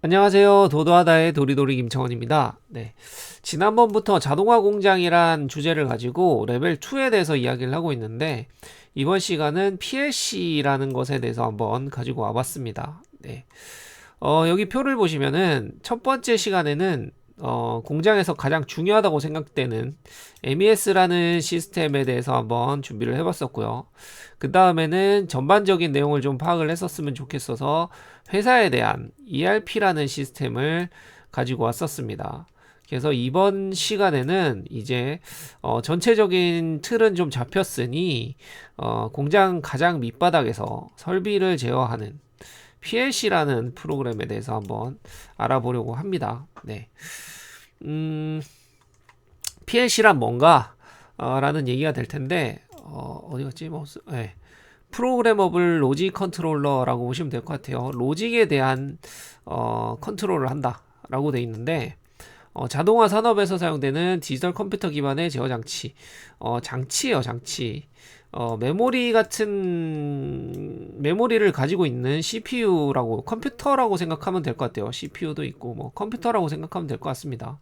안녕하세요. 도도하다의 도리도리 김청원입니다. 네. 지난번부터 자동화 공장이란 주제를 가지고 레벨 2에 대해서 이야기를 하고 있는데, 이번 시간은 PLC라는 것에 대해서 한번 가지고 와봤습니다. 네. 여기 표를 보시면은 첫 번째 시간에는 공장에서 가장 중요하다고 생각되는 MES라는 시스템에 대해서 한번 준비를 해봤었고요. 그 다음에는 전반적인 내용을 좀 파악을 했었으면 좋겠어서 회사에 대한 ERP라는 시스템을 가지고 왔었습니다. 그래서 이번 시간에는 이제 전체적인 틀은 좀 잡혔으니 공장 가장 밑바닥에서 설비를 제어하는 PLC라는 프로그램에 대해서 한번 알아보려고 합니다. 네. PLC란 뭔가? 라는 얘기가 될 텐데, 어디 갔지? 네. 프로그래머블 로직 컨트롤러라고 보시면 될 것 같아요. 로직에 대한 컨트롤을 한다 라고 돼 있는데, 자동화 산업에서 사용되는 디지털 컴퓨터 기반의 제어 장치, 장치예요, 장치. 메모리 같은 메모리를 가지고 있는 CPU라고, 컴퓨터라고 생각하면 될 것 같아요. CPU도 있고 뭐 컴퓨터라고 생각하면 될 것 같습니다.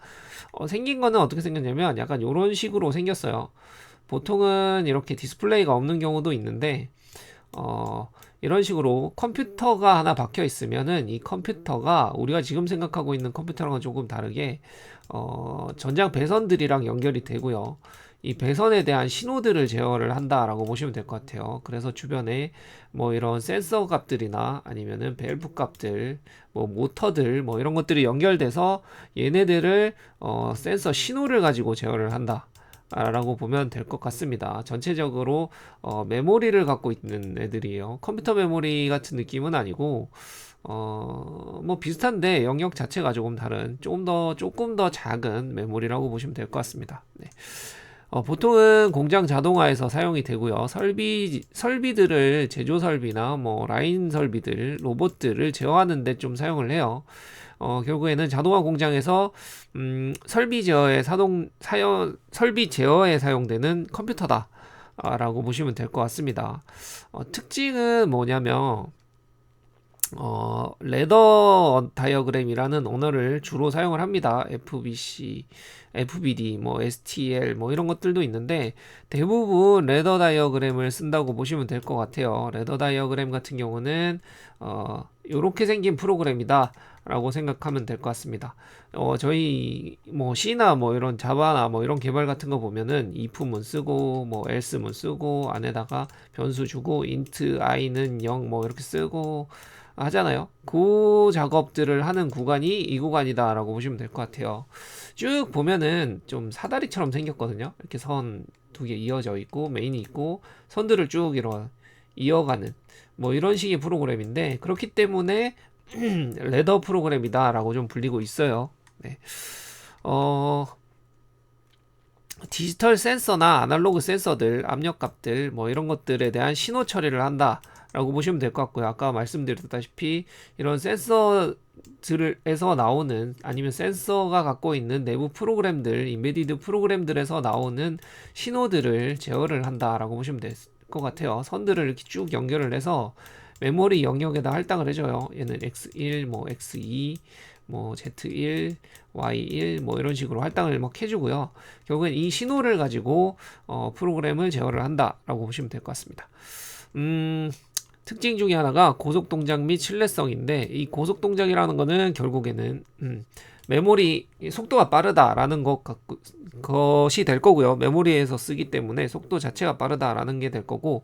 생긴 거는 어떻게 생겼냐면 약간 이런 식으로 생겼어요. 보통은 이렇게 디스플레이가 없는 경우도 있는데 이런 식으로 컴퓨터가 하나 박혀 있으면은 이 컴퓨터가 우리가 지금 생각하고 있는 컴퓨터랑은 조금 다르게 전장 배선들이랑 연결이 되고요. 이 배선에 대한 신호들을 제어를 한다라고 보시면 될 것 같아요. 그래서 주변에 뭐 이런 센서 값들이나 아니면은 밸브 값들, 뭐 모터들, 뭐 이런 것들이 연결돼서 얘네들을 센서 신호를 가지고 제어를 한다. 라고 보면 될 것 같습니다. 전체적으로 메모리를 갖고 있는 애들이에요. 컴퓨터 메모리 같은 느낌은 아니고 뭐 비슷한데 영역 자체가 조금 다른 조금 더 작은 메모리라고 보시면 될 것 같습니다. 네. 보통은 공장 자동화에서 사용이 되고요. 설비들을 제조 설비나 뭐 라인 설비들, 로봇들을 제어하는 데 좀 사용을 해요. 결국에는 자동화 공장에서 설비 제어에 사용되는 컴퓨터다. 라고 보시면 될 것 같습니다. 특징은 뭐냐면 레더 다이어그램이라는 언어를 주로 사용을 합니다. FBC, FBD, 뭐 STL, 뭐 이런 것들도 있는데 대부분 레더 다이어그램을 쓴다고 보시면 될 것 같아요. 레더 다이어그램 같은 경우는 이렇게 생긴 프로그램이다. 라고 생각하면 될 것 같습니다. 저희 뭐 C나 뭐 이런 자바나 뭐 이런 개발 같은 거 보면은 if문 쓰고 뭐 else문 쓰고 안에다가 변수 주고 int i는 0 뭐 이렇게 쓰고 하잖아요. 그 작업들을 하는 구간이 이 구간이다라고 보시면 될 것 같아요. 쭉 보면은 좀 사다리처럼 생겼거든요. 이렇게 선 두 개 이어져 있고 메인이 있고 선들을 쭉 이어가는 뭐 이런 식의 프로그램인데 그렇기 때문에 레더 프로그램이다라고 좀 불리고 있어요. 네. 어, 디지털 센서나 아날로그 센서들, 압력값들, 뭐 이런 것들에 대한 신호 처리를 한다라고 보시면 될 것 같고요. 아까 말씀드렸다시피 이런 센서들에서 나오는 아니면 센서가 갖고 있는 내부 프로그램들, 인베디드 프로그램들에서 나오는 신호들을 제어를 한다라고 보시면 될 것 같아요. 선들을 이렇게 쭉 연결을 해서 메모리 영역에다 할당을 해줘요. 얘는 X1, 뭐 X2, 뭐 Z1, Y1 뭐 이런 식으로 할당을 막 해주고요. 결국엔 이 신호를 가지고 프로그램을 제어를 한다라고 보시면 될 것 같습니다. 특징 중에 하나가 고속 동작 및 신뢰성인데 이 고속 동작이라는 거는 결국에는 메모리 속도가 빠르다라는 것이 될 거고요. 메모리에서 쓰기 때문에 속도 자체가 빠르다라는 게 될 거고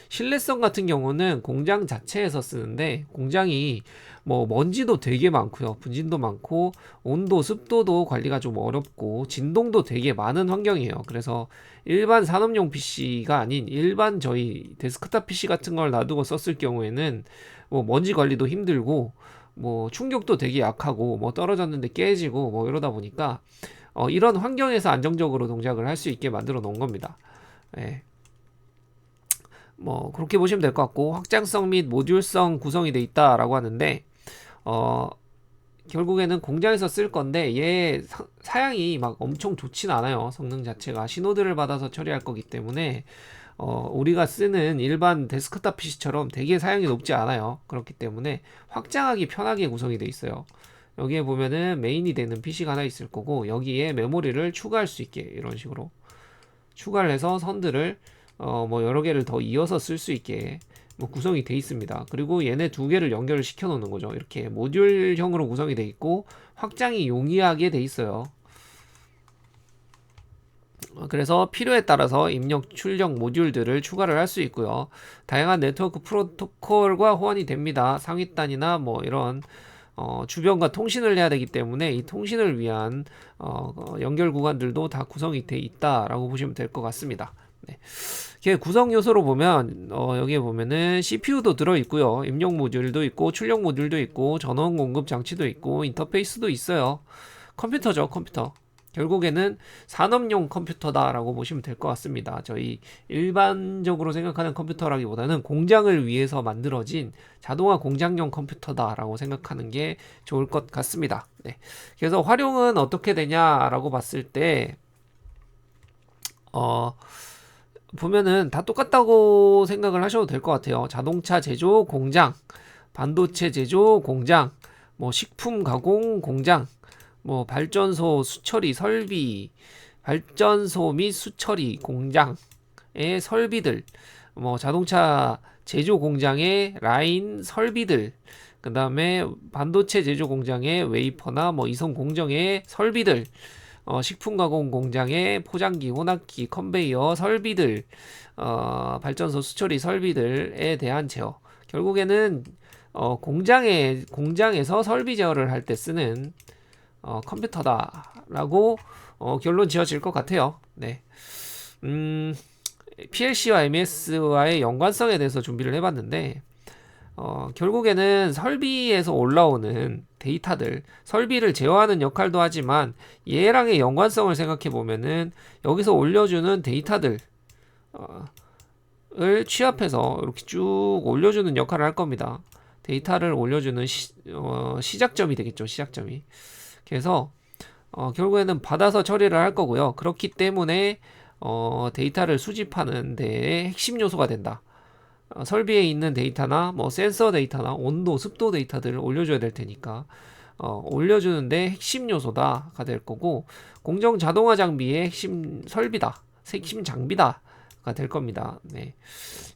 신뢰성 같은 경우는 공장 자체에서 쓰는데 공장이 뭐 먼지도 되게 많고요. 분진도 많고 온도, 습도도 관리가 좀 어렵고 진동도 되게 많은 환경이에요. 그래서 일반 산업용 PC가 아닌 일반 저희 데스크탑 PC 같은 걸 놔두고 썼을 경우에는 뭐 먼지 관리도 힘들고 뭐 충격도 되게 약하고 뭐 떨어졌는데 깨지고 뭐 이러다 보니까 이런 환경에서 안정적으로 동작을 할 수 있게 만들어 놓은 겁니다. 예. 뭐 그렇게 보시면 될 것 같고 확장성 및 모듈성 구성이 돼 있다라고 하는데 어 결국에는 공장에서 쓸 건데 얘 사양이 막 엄청 좋진 않아요. 성능 자체가 신호들을 받아서 처리할 거기 때문에 우리가 쓰는 일반 데스크탑 PC처럼 되게 사양이 높지 않아요. 그렇기 때문에 확장하기 편하게 구성이 돼 있어요. 여기에 보면은 메인이 되는 PC가 하나 있을 거고, 여기에 메모리를 추가할 수 있게 이런 식으로 추가를 해서 선들을 뭐 여러 개를 더 이어서 쓸 수 있게 뭐 구성이 돼 있습니다. 그리고 얘네 두 개를 연결을 시켜 놓는 거죠. 이렇게 모듈형으로 구성이 돼 있고 확장이 용이하게 돼 있어요. 그래서 필요에 따라서 입력 출력 모듈들을 추가를 할 수 있고요. 다양한 네트워크 프로토콜과 호환이 됩니다. 상위단이나 뭐 이런 주변과 통신을 해야 되기 때문에 이 통신을 위한 연결 구간들도 다 구성이 돼 있다라고 보시면 될 것 같습니다. 네. 구성 요소로 보면 여기에 보면은 CPU도 들어 있고요. 입력 모듈도 있고 출력 모듈도 있고 전원 공급 장치도 있고 인터페이스도 있어요. 컴퓨터죠, 컴퓨터. 결국에는 산업용 컴퓨터다라고 보시면 될 것 같습니다. 저희 일반적으로 생각하는 컴퓨터라기보다는 공장을 위해서 만들어진 자동화 공장용 컴퓨터다라고 생각하는 게 좋을 것 같습니다. 네. 그래서 활용은 어떻게 되냐라고 봤을 때 보면은 다 똑같다고 생각을 하셔도 될 것 같아요. 자동차 제조 공장, 반도체 제조 공장, 뭐 식품 가공 공장, 뭐 발전소 수처리 설비, 발전소 및 수처리 공장의 설비들, 뭐 자동차 제조 공장의 라인 설비들, 그 다음에 반도체 제조 공장의 웨이퍼나 뭐 이성 공정의 설비들, 식품 가공 공장의 포장기, 혼합기, 컨베이어 설비들, 발전소 수처리 설비들에 대한 제어. 결국에는 공장에서 설비 제어를 할 때 쓰는 컴퓨터다라고 결론 지어질 것 같아요. 네. PLC와 MES와의 연관성에 대해서 준비를 해봤는데 결국에는 설비에서 올라오는 데이터들, 설비를 제어하는 역할도 하지만 얘랑의 연관성을 생각해 보면은 여기서 올려주는 데이터들 을 취합해서 이렇게 쭉 올려주는 역할을 할 겁니다. 데이터를 올려주는 시작점이 되겠죠. 시작점이. 그래서 결국에는 받아서 처리를 할 거고요. 그렇기 때문에 데이터를 수집하는 데에 핵심 요소가 된다. 설비에 있는 데이터나 뭐 센서 데이터나 온도, 습도 데이터들을 올려줘야 될 테니까 올려주는데 핵심 요소다가 될 거고 공정 자동화 장비의 핵심 설비다, 핵심 장비다가 될 겁니다. 네.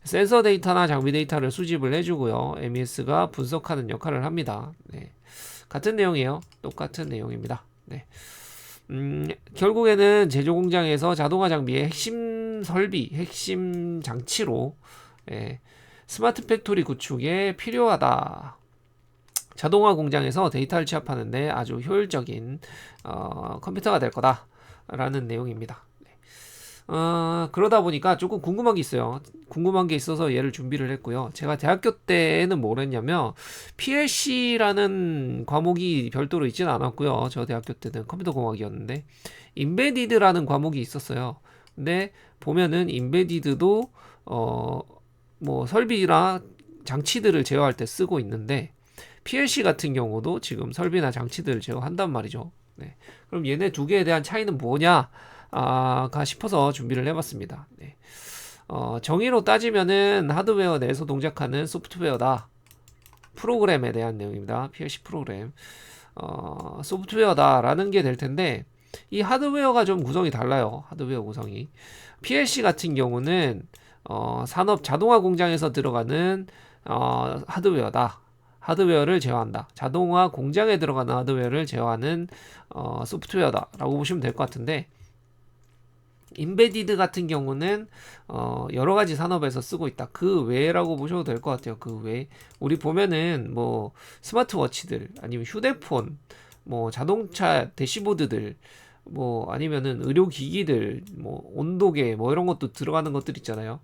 센서 데이터나 장비 데이터를 수집을 해주고요. MES가 분석하는 역할을 합니다. 네. 같은 내용이에요. 똑같은 내용입니다. 네. 결국에는 제조 공장에서 자동화 장비의 핵심 설비, 핵심 장치로 스마트 팩토리 구축에 필요하다. 자동화 공장에서 데이터를 취합하는데 아주 효율적인 컴퓨터가 될 거다라는 내용입니다. 그러다 보니까 조금 궁금한 게 있어요. 궁금한 게 있어서 얘를 준비를 했고요. 제가 대학교 때는 뭘 했냐면 PLC라는 과목이 별도로 있지는 않았고요. 저 대학교 때는 컴퓨터 공학이었는데 인베디드라는 과목이 있었어요. 근데 보면은 인베디드도 뭐 설비나 장치들을 제어할 때 쓰고 있는데 PLC 같은 경우도 지금 설비나 장치들을 제어한단 말이죠. 네. 그럼 얘네 두 개에 대한 차이는 뭐냐? 가 싶어서 준비를 해봤습니다. 네. 정의로 따지면은 하드웨어 내에서 동작하는 소프트웨어다. 프로그램에 대한 내용입니다. PLC 프로그램. 소프트웨어다라는 게 될 텐데 이 하드웨어가 좀 구성이 달라요. 하드웨어 구성이. PLC 같은 경우는 산업 자동화 공장에서 들어가는 하드웨어다. 하드웨어를 제어한다. 자동화 공장에 들어가는 하드웨어를 제어하는 소프트웨어다라고 보시면 될 것 같은데 인베디드 같은 경우는 여러 가지 산업에서 쓰고 있다. 그 외라고 보셔도 될 것 같아요. 그 외. 우리 보면은 뭐 스마트워치들 아니면 휴대폰, 뭐 자동차 대시보드들, 뭐 아니면은 의료기기들, 뭐 온도계, 뭐 이런 것도 들어가는 것들 있잖아요.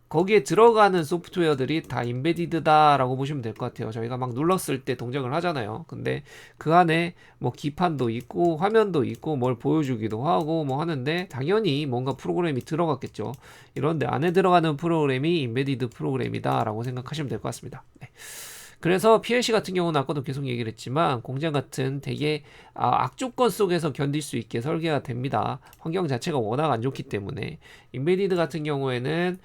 거기에 들어가는 소프트웨어들이 다 인베디드다라고 보시면 될 것 같아요. 저희가 막 눌렀을 때 동작을 하잖아요. 근데 그 안에 뭐 기판도 있고 화면도 있고 뭘 보여주기도 하고 뭐 하는데 당연히 뭔가 프로그램이 들어갔겠죠. 이런데 안에 들어가는 프로그램이 인베디드 프로그램이다라고 생각하시면 될 것 같습니다. 네. 그래서 PLC 같은 경우는 아까도 계속 얘기를 했지만 공장 같은 되게 악조건 속에서 견딜 수 있게 설계가 됩니다. 환경 자체가 워낙 안 좋기 때문에 인베디드 같은 경우에는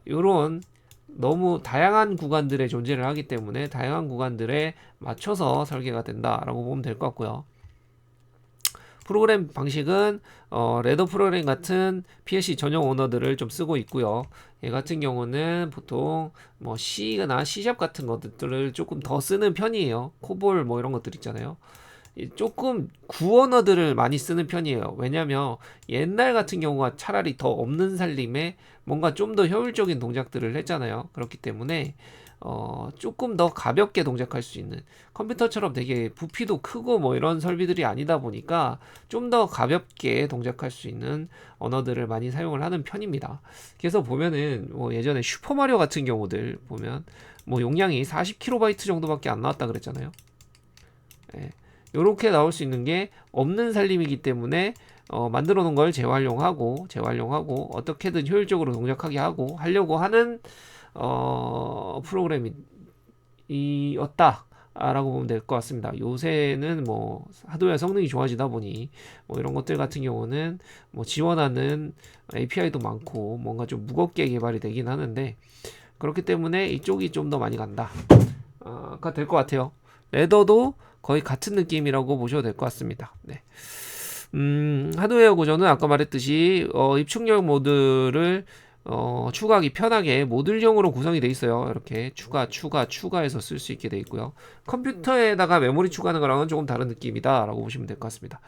요런 너무 다양한 구간들의 존재를 하기 때문에 다양한 구간들에 맞춰서 설계가 된다라고 보면 될 것 같고요. 프로그램 방식은 레더 프로그램 같은 PLC 전용 언어들을 좀 쓰고 있고요. 얘 같은 경우는 보통 뭐 C나 C# 같은 것들을 조금 더 쓰는 편이에요. 코볼 뭐 이런 것들 있잖아요. 조금 구언어들을 많이 쓰는 편이에요. 왜냐면 옛날 같은 경우가 차라리 더 없는 살림에 뭔가 좀 더 효율적인 동작들을 했잖아요. 그렇기 때문에 조금 더 가볍게 동작할 수 있는 컴퓨터처럼 되게 부피도 크고 뭐 이런 설비들이 아니다 보니까 좀 더 가볍게 동작할 수 있는 언어들을 많이 사용을 하는 편입니다. 그래서 보면은 뭐 예전에 슈퍼마리오 같은 경우들 보면 뭐 용량이 40KB 정도밖에 안 나왔다 그랬잖아요. 예. 요렇게 나올 수 있는 게 없는 살림이기 때문에 만들어 놓은 걸 재활용하고 어떻게든 효율적으로 동작하게 하고 하려고 하는 프로그램이었다 라고 보면 될 것 같습니다. 요새는 뭐 하드웨어 성능이 좋아지다 보니 뭐 이런 것들 같은 경우는 뭐 지원하는 API도 많고 뭔가 좀 무겁게 개발이 되긴 하는데 그렇기 때문에 이쪽이 좀 더 많이 간다 가 될 것 같아요. 레더도 거의 같은 느낌이라고 보셔도 될 것 같습니다. 네. 하드웨어 구조는 아까 말했듯이 입출력 모드를 추가하기 편하게 모듈형으로 구성이 되어 있어요. 이렇게 추가해서 쓸 수 있게 되어 있고요. 컴퓨터에다가 메모리 추가하는 거랑은 조금 다른 느낌이다 라고 보시면 될 것 같습니다.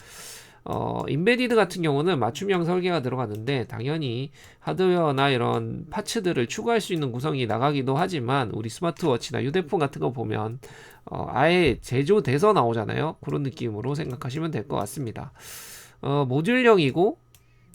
인베디드 같은 경우는 맞춤형 설계가 들어가는데 당연히 하드웨어나 이런 파츠들을 추가할 수 있는 구성이 나가기도 하지만 우리 스마트워치나 휴대폰 같은 거 보면 아예 제조돼서 나오잖아요. 그런 느낌으로 생각하시면 될 것 같습니다. 모듈형이고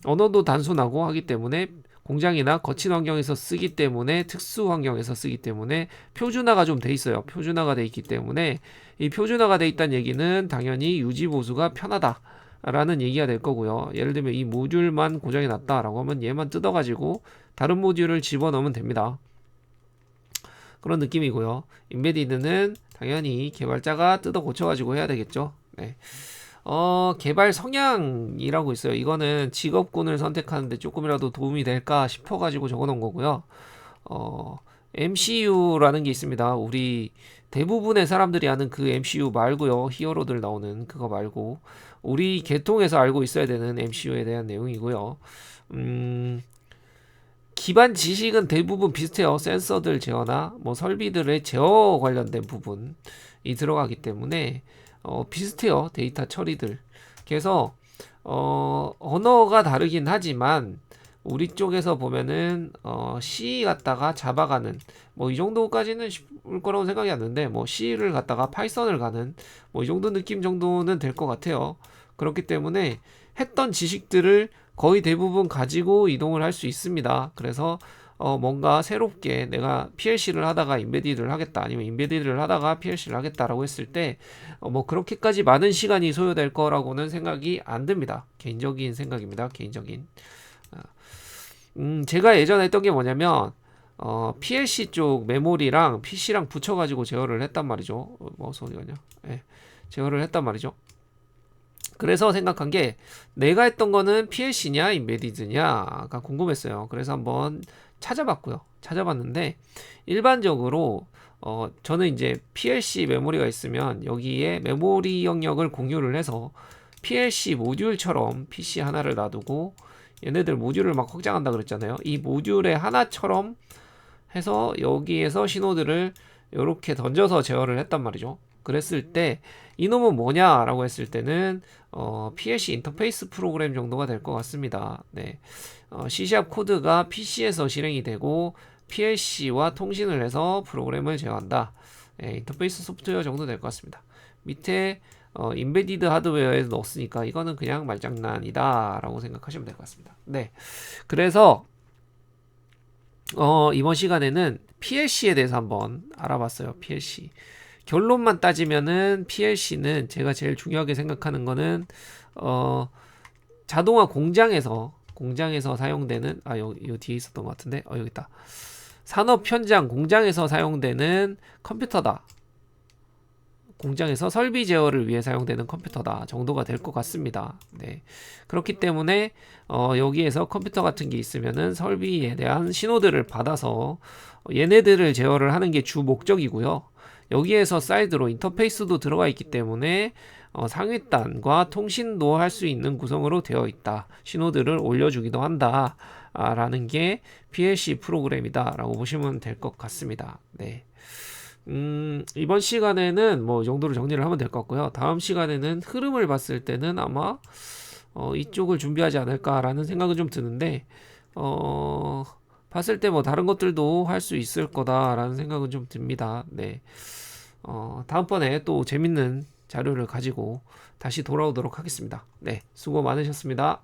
언어도 단순하고 하기 때문에 공장이나 거친 환경에서 쓰기 때문에 특수 환경에서 쓰기 때문에 표준화가 좀 돼 있어요. 표준화가 돼 있기 때문에 이 표준화가 돼 있다는 얘기는 당연히 유지 보수가 편하다 라는 얘기가 될 거고요. 예를 들면 이 모듈만 고장이 났다라고 하면 얘만 뜯어가지고 다른 모듈을 집어넣으면 됩니다. 그런 느낌이고요. 인베디드는 당연히 개발자가 뜯어 고쳐가지고 해야 되겠죠. 네. 개발 성향이라고 있어요. 이거는 직업군을 선택하는데 조금이라도 도움이 될까 싶어가지고 적어놓은 거고요. MCU라는 게 있습니다. 우리 대부분의 사람들이 아는 그 MCU 말고요. 히어로들 나오는 그거 말고 우리 계통에서 알고 있어야 되는 MCU에 대한 내용이고요. 기반 지식은 대부분 비슷해요. 센서들 제어나 뭐 설비들의 제어 관련된 부분이 들어가기 때문에 비슷해요. 데이터 처리들. 그래서 언어가 다르긴 하지만 우리 쪽에서 보면은 C 갖다가 자바가는 뭐 이 정도까지는 쉽을 거라고 생각이 안 드는데 뭐 C를 갖다가 파이썬을 가는 뭐 이 정도 느낌 정도는 될 것 같아요. 그렇기 때문에 했던 지식들을 거의 대부분 가지고 이동을 할 수 있습니다. 그래서 뭔가 새롭게 내가 PLC를 하다가 인베디드를 하겠다 아니면 인베디드를 하다가 PLC를 하겠다라고 했을 때 뭐 그렇게까지 많은 시간이 소요될 거라고는 생각이 안 듭니다. 개인적인 생각입니다. 개인적인. 제가 예전에 했던 게 뭐냐면 PLC 쪽 메모리랑 PC랑 붙여가지고 제어를 했단 말이죠. 뭐 소리가냐? 예, 제어를 했단 말이죠. 그래서 생각한 게 내가 했던 거는 PLC냐 인베디드냐가 궁금했어요. 그래서 한번 찾아봤고요. 찾아봤는데 일반적으로 저는 이제 PLC 메모리가 있으면 여기에 메모리 영역을 공유를 해서 PLC 모듈처럼 PC 하나를 놔두고 얘네들 모듈을 막 확장한다 그랬잖아요. 이 모듈의 하나처럼 해서 여기에서 신호들을 이렇게 던져서 제어를 했단 말이죠. 그랬을 때 이놈은 뭐냐라고 했을 때는 PLC 인터페이스 프로그램 정도가 될 것 같습니다. 네. C# 코드가 PC에서 실행이 되고 PLC와 통신을 해서 프로그램을 제어한다. 네, 인터페이스 소프트웨어 정도 될 것 같습니다. 밑에 인베디드 하드웨어에 넣었으니까 이거는 그냥 말장난이다 라고 생각하시면 될 것 같습니다. 네. 그래서 이번 시간에는 PLC에 대해서 한번 알아봤어요. PLC. 결론만 따지면은 PLC는 제가 제일 중요하게 생각하는 거는 자동화 공장에서 사용되는 요 뒤에 있었던 것 같은데 여기 있다. 산업 현장 공장에서 사용되는 컴퓨터다. 공장에서 설비 제어를 위해 사용되는 컴퓨터다 정도가 될 것 같습니다. 네. 그렇기 때문에 여기에서 컴퓨터 같은 게 있으면은 설비에 대한 신호들을 받아서 얘네들을 제어를 하는 게 주 목적이고요. 여기에서 사이드로 인터페이스도 들어가 있기 때문에 상위단과 통신도 할 수 있는 구성으로 되어 있다. 신호들을 올려주기도 한다. 라는 게 PLC 프로그램이다 라고 보시면 될 것 같습니다. 네. 이번 시간에는 뭐 이 정도로 정리를 하면 될 것 같고요. 다음 시간에는 흐름을 봤을 때는 아마 이쪽을 준비하지 않을까라는 생각은 좀 드는데 봤을 때 뭐 다른 것들도 할 수 있을 거다라는 생각은 좀 듭니다. 네. 다음번에 또 재밌는 자료를 가지고 다시 돌아오도록 하겠습니다. 네. 수고 많으셨습니다.